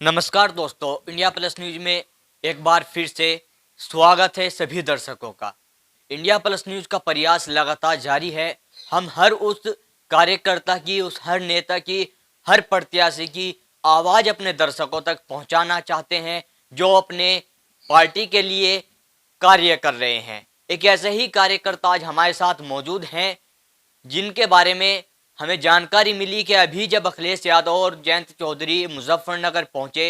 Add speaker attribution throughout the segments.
Speaker 1: नमस्कार दोस्तों, India Plus news में एक बार फिर से स्वागत है सभी दर्शकों का। इंडिया प्लस न्यूज का प्रयास लगातार जारी है। हम हर उस कार्यकर्ता की, उस हर नेता की, हर प्रत्याशी की आवाज अपने दर्शकों तक पहुंचाना चाहते हैं जो अपने पार्टी के लिए कार्य कर रहे हैं। एक ऐसे ही कार्यकर्ता आज हमारे साथ मौजूद हैं जिनके बारे में हमें जानकारी मिली कि अभी जब अखिलेश यादव और जयंत चौधरी मुजफ्फरनगर पहुंचे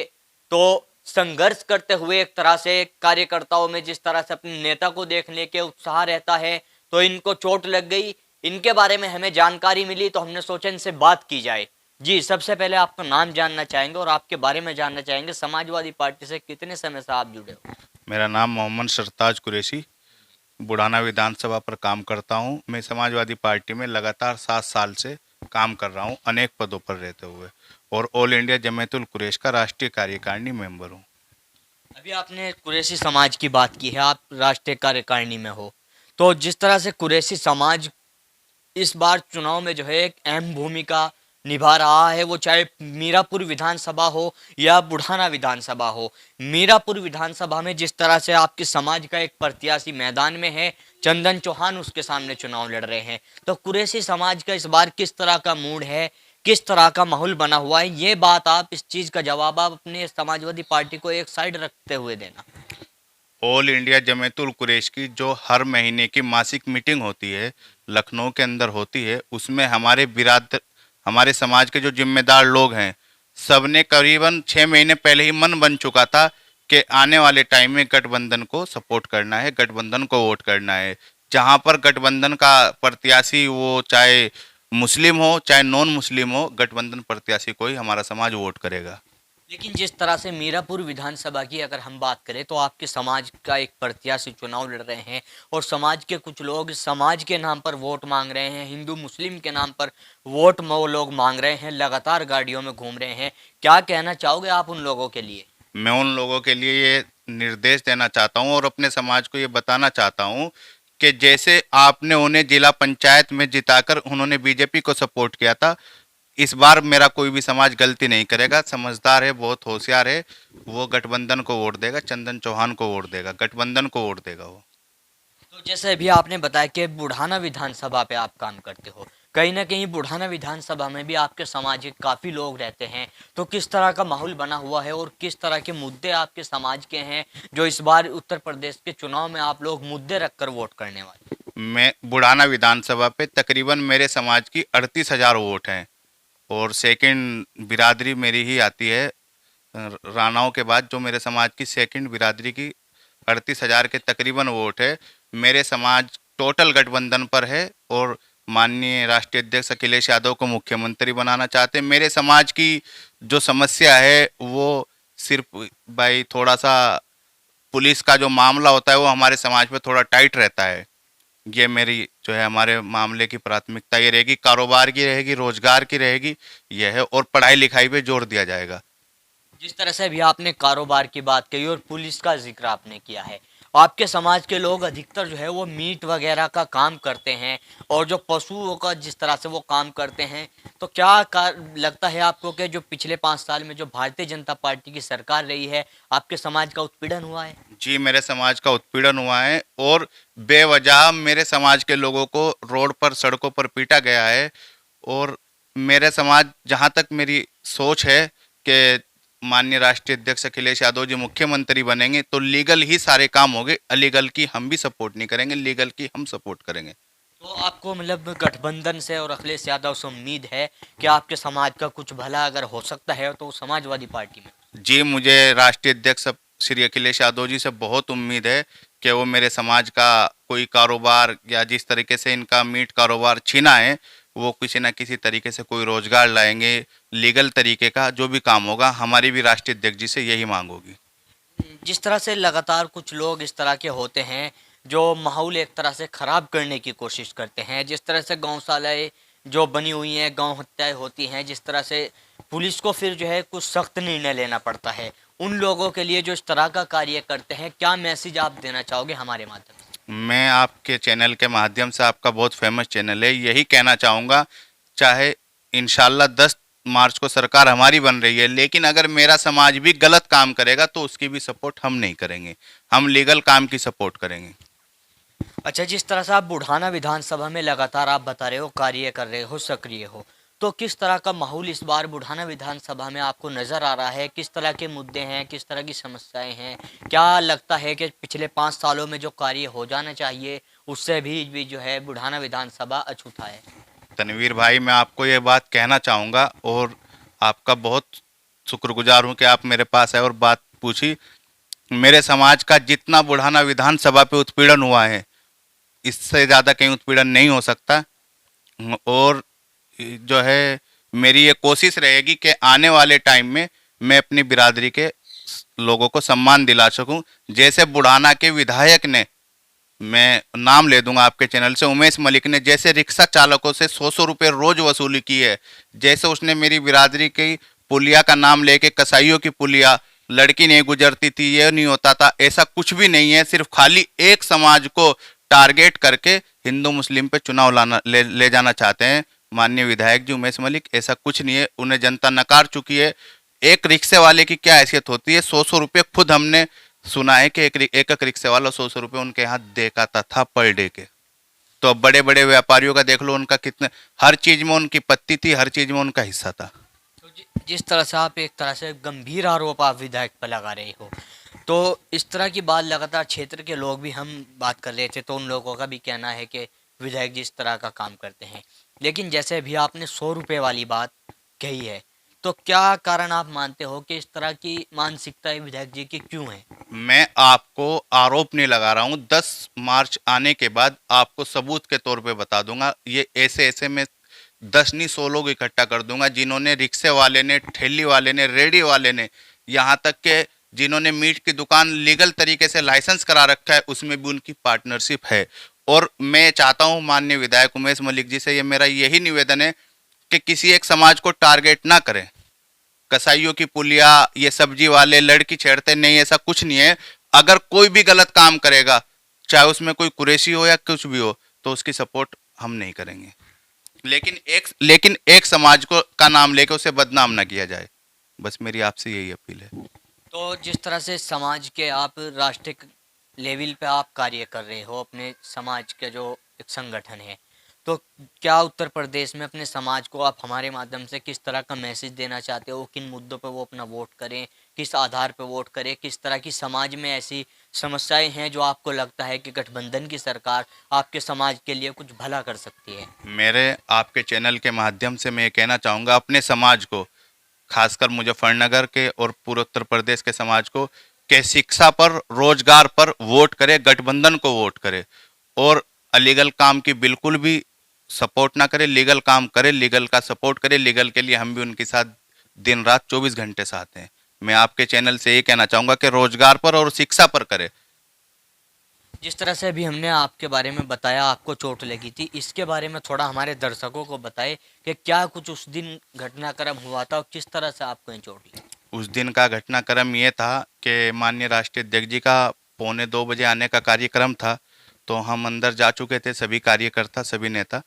Speaker 1: तो संघर्ष करते हुए एक तरह से कार्यकर्ताओं में जिस तरह से अपने नेता को देखने के उत्साह रहता है तो इनको चोट लग गई। इनके बारे में हमें जानकारी मिली तो हमने सोचा इनसे बात की जाए। जी, सबसे पहले आपका नाम जानना चाहेंगे और आपके बारे में जानना चाहेंगे। समाजवादी पार्टी से कितने समय से आप जुड़े हो?
Speaker 2: मेरा नाम मोहम्मद सरताज कुरैशी, बुढ़ाना विधानसभा पर काम करता हूं। मैं समाजवादी पार्टी में लगातार 7 साल से काम कर रहा हूं, अनेक पदों पर रहते हुए, और ऑल इंडिया जमीयतुल कुरैश का राष्ट्रीय कार्यकारिणी मेंबर हूं।
Speaker 1: अभी आपने कुरैशी समाज की बात की है, आप राष्ट्रीय कार्यकारिणी में हो। तो जिस तरह से कुरैशी समाज इस बार चुनाव में जो है एक अहम भूमिका निभा रहा है, वो चाहे मीरापुर विधानसभा हो या बुढ़ाना विधानसभा हो। मीरापुर विधानसभा में जिस तरह से आपके समाज का एक प्रत्याशी मैदान में है, चंदन चौहान उसके सामने चुनाव लड़ रहे हैं, तो कुरैशी समाज का इस बार किस तरह का मूड है, किस तरह का माहौल बना हुआ है, ये बात आप, इस चीज का जवाब आप अपने समाजवादी पार्टी को एक साइड रखते हुए देना।
Speaker 2: ऑल इंडिया जमीयतुल कुरैश की जो हर महीने की मासिक मीटिंग होती है, लखनऊ के अंदर होती है, उसमें हमारे समाज के जो जिम्मेदार लोग हैं, सबने करीबन 6 महीने पहले ही मन बन चुका था कि आने वाले टाइम में गठबंधन को सपोर्ट करना है, गठबंधन को वोट करना है। जहां पर गठबंधन का प्रत्याशी, वो चाहे मुस्लिम हो चाहे नॉन मुस्लिम हो, गठबंधन प्रत्याशी को ही हमारा समाज वोट करेगा।
Speaker 1: लेकिन जिस तरह से मीरापुर विधानसभा की अगर हम बात करें तो आपके समाज का एक प्रत्याशी चुनाव लड़ रहे हैं और समाज के कुछ लोग समाज के नाम पर वोट मांग रहे हैं, हिंदू मुस्लिम के नाम पर वोट वो लोग मांग रहे हैं, लगातार गाड़ियों में घूम रहे हैं। क्या कहना चाहोगे आप उन लोगों के लिए?
Speaker 2: मैं उन लोगों के लिए ये निर्देश देना चाहता हूं और अपने समाज को ये बताना चाहता हूं कि जैसे आपने उन्हें जिला पंचायत में जिताकर उन्होंने बीजेपी को सपोर्ट किया था, इस बार मेरा कोई भी समाज गलती नहीं करेगा। समझदार है, बहुत होशियार है, वो गठबंधन को वोट देगा, चंदन चौहान को वोट देगा, गठबंधन को वोट देगा वो।
Speaker 1: तो जैसे अभी आपने बताया कि बुढ़ाना विधानसभा पे आप काम करते हो, कहीं ना कहीं बुढ़ाना विधानसभा में भी आपके समाज के काफी लोग रहते हैं, तो किस तरह का माहौल बना हुआ है और किस तरह के मुद्दे आपके समाज के हैं जो इस बार उत्तर प्रदेश के चुनाव में आप लोग मुद्दे रखकर वोट करने वाले?
Speaker 2: मैं बुढ़ाना विधानसभा पे तकरीबन मेरे समाज की 38,000 वोट हैं, और सेकंड बिरादरी मेरी ही आती है। राणाओं के बाद जो मेरे समाज की सेकंड बिरादरी की 38,000 के तकरीबन वोट है। मेरे समाज टोटल गठबंधन पर है और माननीय राष्ट्रीय अध्यक्ष अखिलेश यादव को मुख्यमंत्री बनाना चाहते हैं। मेरे समाज की जो समस्या है वो सिर्फ भाई थोड़ा सा पुलिस का जो मामला होता है वो हमारे समाज में थोड़ा टाइट रहता है। ये मेरी जो है हमारे मामले की प्राथमिकता ये रहेगी, कारोबार की रहेगी, रोजगार की रहेगी, यह है, और पढ़ाई लिखाई पे जोर दिया जाएगा।
Speaker 1: जिस तरह से अभी आपने कारोबार की बात कही और पुलिस का जिक्र आपने किया है, आपके समाज के लोग अधिकतर जो है वो मीट वगैरह का काम करते हैं और जो पशुओं का जिस तरह से वो काम करते हैं, तो क्या लगता है आपको कि जो पिछले 5 साल में जो भारतीय जनता पार्टी की सरकार रही है, आपके समाज का उत्पीड़न हुआ है?
Speaker 2: जी, मेरे समाज का उत्पीड़न हुआ है और बेवजह मेरे समाज के लोगों को रोड पर, सड़कों पर पीटा गया है। और मेरे समाज, जहाँ तक मेरी सोच है कि माननीय राष्ट्रीय अध्यक्ष अखिलेश यादव जी मुख्यमंत्री बनेंगे तो लीगल ही सारे काम होंगे, अलीगल की हम भी सपोर्ट नहीं करेंगे, लीगल की हम सपोर्ट करेंगे।
Speaker 1: तो आपको मतलब गठबंधन से और अखिलेश यादव से उम्मीद है कि आपके समाज का कुछ भला अगर हो सकता है तो समाजवादी पार्टी में?
Speaker 2: जी, मुझे राष्ट्रीय अध्यक्ष श्री अखिलेश यादव जी से बहुत उम्मीद है कि वो मेरे समाज का कोई कारोबार, या जिस तरीके से इनका मीट कारोबार छीना है, वो किसी ना किसी तरीके से कोई रोजगार लाएंगे। लीगल तरीके का जो भी काम होगा, हमारी भी राष्ट्रीय अध्यक्ष जी से यही मांग होगी।
Speaker 1: जिस तरह से लगातार कुछ लोग इस तरह के होते हैं जो माहौल एक तरह से खराब करने की कोशिश करते हैं, जिस तरह से गौशालाएं जो बनी हुई हैं, गौ हत्याएं होती हैं, जिस तरह से पुलिस को फिर जो है कुछ सख्त निर्णय लेना पड़ता है, उन लोगों के लिए जो इस तरह का कार्य करते हैं, क्या मैसेज आप देना चाहोगे हमारे माध्यम से?
Speaker 2: मैं आपके चैनल के माध्यम से, आपका बहुत फेमस चैनल है, यही कहना चाहूँगा, चाहे इंशाल्लाह 10 मार्च को सरकार हमारी बन रही है, लेकिन अगर मेरा समाज भी गलत काम करेगा तो उसकी भी सपोर्ट हम नहीं करेंगे, हम लीगल काम की सपोर्ट करेंगे।
Speaker 1: अच्छा, जिस तरह से आप बुढ़ाना विधानसभा में लगातार आप बता रहे हो कार्य कर रहे हो, सक्रिय हो, तो किस तरह का माहौल इस बार बुढ़ाना विधानसभा में आपको नजर आ रहा है? किस तरह के मुद्दे हैं, किस तरह की समस्याएं हैं? क्या लगता है कि पिछले 5 सालों में जो कार्य हो जाना चाहिए उससे भी जो है बुढ़ाना विधानसभा अछूता है?
Speaker 2: तनवीर भाई, मैं आपको ये बात कहना चाहूँगा और आपका बहुत शुक्रगुजार हूँ कि आप मेरे पास आए और बात पूछी। मेरे समाज का जितना बुढ़ाना विधानसभा पे उत्पीड़न हुआ है, इससे ज़्यादा कहीं उत्पीड़न नहीं हो सकता। और जो है, मेरी ये कोशिश रहेगी कि आने वाले टाइम में मैं अपनी बिरादरी के लोगों को सम्मान दिला सकूं। जैसे बुढ़ाना के विधायक ने, मैं नाम ले दूंगा आपके चैनल से, उमेश मलिक ने जैसे रिक्शा चालकों से 100-100 रुपये रोज वसूली की है, जैसे उसने मेरी बिरादरी की पुलिया का नाम लेके, कसाईयों की पुलिया, लड़की नहीं गुजरती थी, ये नहीं होता था, ऐसा कुछ भी नहीं है। सिर्फ खाली एक समाज को टारगेट करके हिंदू मुस्लिम पे चुनाव ले जाना चाहते हैं माननीय विधायक जी उमेश मलिक। ऐसा कुछ नहीं है, उन्हें जनता नकार चुकी है। एक रिक्शे वाले की क्या हैसियत होती है? 100-100 रुपये खुद हमने सुना है कि एक रिक्शे वाला 100-100 रुपये उनके यहाँ देता था पर डे के। तो अब बड़े बड़े व्यापारियों का देख लो, उनका कितने, हर चीज में उनकी पत्ती थी, हर चीज में उनका हिस्सा था।
Speaker 1: तो जिस तरह से आप एक तरह से गंभीर आरोप आप विधायक पर लगा रहे हो, तो इस तरह की बात लगातार क्षेत्र के लोग भी हम बात कर रहे थे, तो उन लोगों का भी कहना है कि विधायक जी इस तरह का काम करते हैं। लेकिन जैसे अभी आपने 100 रुपये वाली बात कही है, तो क्या कारण आप मानते हो कि इस तरह की मानसिकता विधायक जी की क्यों है?
Speaker 2: मैं आपको आरोप नहीं लगा रहा हूँ, 10 मार्च आने के बाद आपको सबूत के तौर पे बता दूंगा। ये ऐसे ऐसे मैं 10 नहीं 100 लोग इकट्ठा कर दूंगा जिन्होंने, रिक्शे वाले ने, ठेली वाले ने, रेडी वाले ने, यहाँ तक के जिन्होंने मीट की दुकान लीगल तरीके से लाइसेंस करा रखा है, उसमें भी उनकी पार्टनरशिप है। और मैं चाहता हूँ माननीय विधायक उमेश मलिक जी से, ये मेरा यही निवेदन है कि किसी एक समाज को टारगेट ना करें। कसाईयों की पुलिया, ये सब्जी वाले, लड़की छेड़ते, नहीं, ऐसा कुछ नहीं है। अगर कोई भी गलत काम करेगा, चाहे उसमें कोई कुरैशी हो या कुछ भी हो, तो उसकी सपोर्ट हम नहीं करेंगे। लेकिन एक समाज को का नाम लेके उसे बदनाम ना किया जाए, बस मेरी आपसे यही अपील है।
Speaker 1: तो जिस तरह से समाज के आप राष्ट्रीय लेवल पे आप कार्य कर रहे हो, अपने समाज के जो एक संगठन है, तो क्या उत्तर प्रदेश में अपने समाज को आप हमारे माध्यम से किस तरह का मैसेज देना चाहते हो? किन मुद्दों पे वो अपना वोट करें, किस आधार पे वोट करें? किस तरह की समाज में ऐसी समस्याएं हैं जो आपको लगता है कि गठबंधन की सरकार आपके समाज के लिए कुछ भला कर सकती है?
Speaker 2: मेरे आपके चैनल के माध्यम से मैं ये कहना चाहूँगा अपने समाज को, खासकर मुजफ्फरनगर के और पूरे उत्तर प्रदेश के समाज को, कि शिक्षा पर, रोजगार पर वोट करे, गठबंधन को वोट करे, और अलीगल काम की बिल्कुल भी सपोर्ट ना करे, लीगल काम करे, लीगल का सपोर्ट करे। लीगल के लिए हम भी उनके साथ दिन रात 24 घंटे साथ हैं। मैं आपके चैनल से ये कहना चाहूँगा कि रोजगार पर और शिक्षा पर करे।
Speaker 1: जिस तरह से अभी हमने आपके बारे में बताया, आपको चोट लगी थी, इसके बारे में थोड़ा हमारे दर्शकों को बताएं कि क्या कुछ उस दिन घटनाक्रम हुआ था और किस तरह से आपको ये चोट लगी?
Speaker 2: उस दिन का घटनाक्रम ये था कि माननीय राष्ट्रीय अध्यक्ष जी का 1:45 आने का कार्यक्रम था, तो हम अंदर जा चुके थे, सभी कार्यकर्ता, सभी नेता।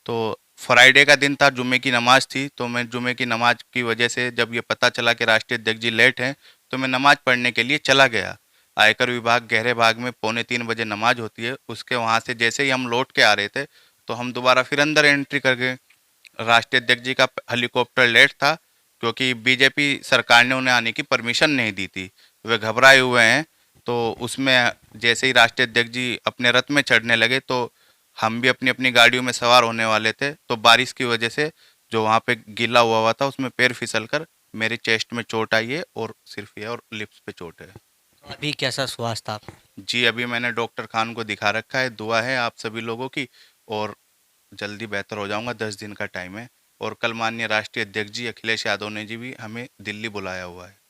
Speaker 2: तो फ्राइडे का दिन था, जुम्मे की नमाज थी, तो मैं जुम्मे की नमाज की वजह से, जब ये पता चला कि राष्ट्रीय अध्यक्ष जी लेट हैं, तो मैं नमाज पढ़ने के लिए चला गया। आयकर विभाग गहरे भाग में 2:45 नमाज होती है, उसके वहाँ से जैसे ही हम लौट के आ रहे थे, तो हम दोबारा फिर अंदर एंट्री कर गए। राष्ट्रीय अध्यक्ष जी का हेलीकॉप्टर लेट था, क्योंकि बीजेपी सरकार ने उन्हें आने की परमिशन नहीं दी थी, वे घबराए हुए हैं। तो उसमें जैसे ही राष्ट्रीय अध्यक्ष जी अपने रथ में चढ़ने लगे, तो हम भी अपनी अपनी गाड़ियों में सवार होने वाले थे, तो बारिश की वजह से जो वहाँ पे गीला हुआ था, उसमें पैर फिसल कर मेरे चेस्ट में चोट आई है, और सिर्फ ये और लिप्स पे चोट है।
Speaker 1: तो अभी कैसा स्वास्थ्य था आपका?
Speaker 2: जी, अभी मैंने डॉक्टर खान को दिखा रखा है, दुआ है आप सभी लोगों की, और जल्दी बेहतर हो जाऊंगा। 10 दिन का टाइम है। और कल माननीय राष्ट्रीय अध्यक्ष जी अखिलेश यादव ने जी भी हमें दिल्ली बुलाया हुआ है।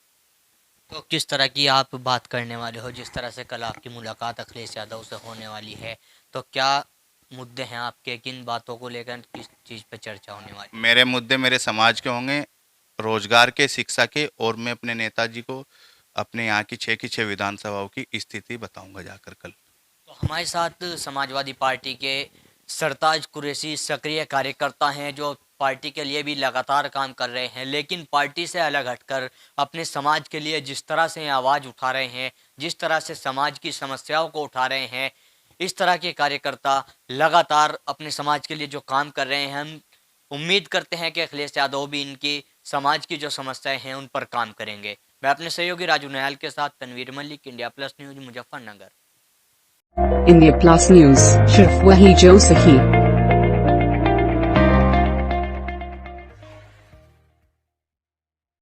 Speaker 1: तो किस तरह की आप बात करने वाले हो? जिस तरह से कल आपकी मुलाकात अखिलेश यादव से होने वाली है, तो क्या मुद्दे हैं आपके? किन बातों को लेकर किस चीज़ पे चर्चा होने वाली?
Speaker 2: मेरे मुद्दे मेरे समाज के होंगे, रोजगार के, शिक्षा के, और मैं अपने नेताजी को अपने यहाँ की 6 की 6 विधानसभाओं की स्थिति बताऊंगा जाकर कल।
Speaker 1: तो हमारे साथ समाजवादी पार्टी के सरताज कुरैशी सक्रिय कार्यकर्ता हैं, जो पार्टी के लिए भी लगातार काम कर रहे हैं, लेकिन पार्टी से अलग हटकर अपने समाज के लिए जिस तरह से आवाज़ उठा रहे हैं, जिस तरह से समाज की समस्याओं को उठा रहे हैं, इस तरह के कार्यकर्ता लगातार अपने समाज के लिए जो काम कर रहे हैं, हम उम्मीद करते हैं कि अखिलेश यादव भी इनकी समाज की जो समस्याएं हैं उन पर काम करेंगे। मैं अपने सहयोगी राजू नयाल के साथ Tanveer Malik, India Plus News, Muzaffarnagar.
Speaker 3: India Plus News, सिर्फ वही जो सही।